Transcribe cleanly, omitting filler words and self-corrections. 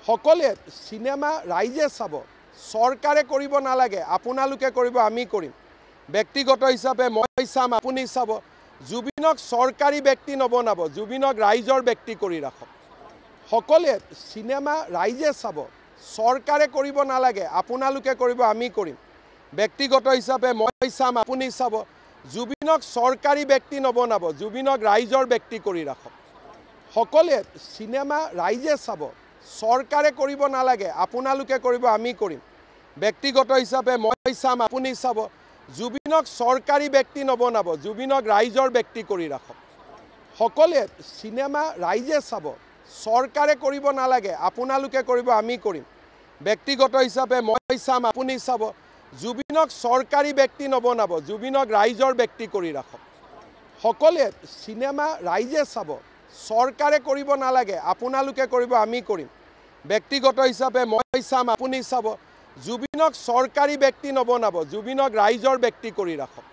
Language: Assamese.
সকলে সিনেমা ৰাইজে চাব সৰকাৰে কৰিব নালাগে আপোনালোকে কৰিব আমি কৰিম ব্যক্তিগত হিচাপে মই চাম আপুনি চাব জুবিনক সৰকাৰি ব্যক্তি নবনাব জুবিনক ৰাইজৰ ব্যক্তি কৰি ৰাখক সকলে সিনেমা ৰাইজে চাব সৰকাৰে কৰিব নালাগে আপোনালোকে কৰিব আমি কৰিম ব্যক্তিগত হিচাপে মই চাম আপুনি চাব জুবিনক সৰকাৰি ব্যক্তি নবনাব জুবিনক ৰাইজৰ ব্যক্তি কৰি ৰাখক সকলে সিনেমা ৰাইজে চাব সৰকাৰে কৰিব নালাগে আপোনালোকে কৰিব আমি কৰিম ব্যক্তিগত হিচাপে মই চাম আপুনি চাব জুবিনক সৰকাৰি ব্যক্তি নবনাব জুবিনক ৰাইজৰ ব্যক্তি কৰি ৰাখক সকলে সিনেমা ৰাইজে চাব সৰকাৰে কৰিব নালাগে আপোনালোকে কৰিব আমি কৰিম ব্যক্তিগত হিচাপে মই চাম আপুনি চাব জুবিনক সৰকাৰি ব্যক্তি নবনাব জুবিনক ৰাইজৰ ব্যক্তি কৰি ৰাখক সকলে সিনেমা ৰাইজে চাব সৰকাৰে কৰিব নালাগে আপোনালোকে কৰিব আমি কৰিম ব্যক্তিগত হিচাপে মই চাম আপুনি চাব জুবিনক সৰকাৰি ব্যক্তি নবনাব জুবিনক ৰাইজৰ ব্যক্তি কৰি ৰাখক।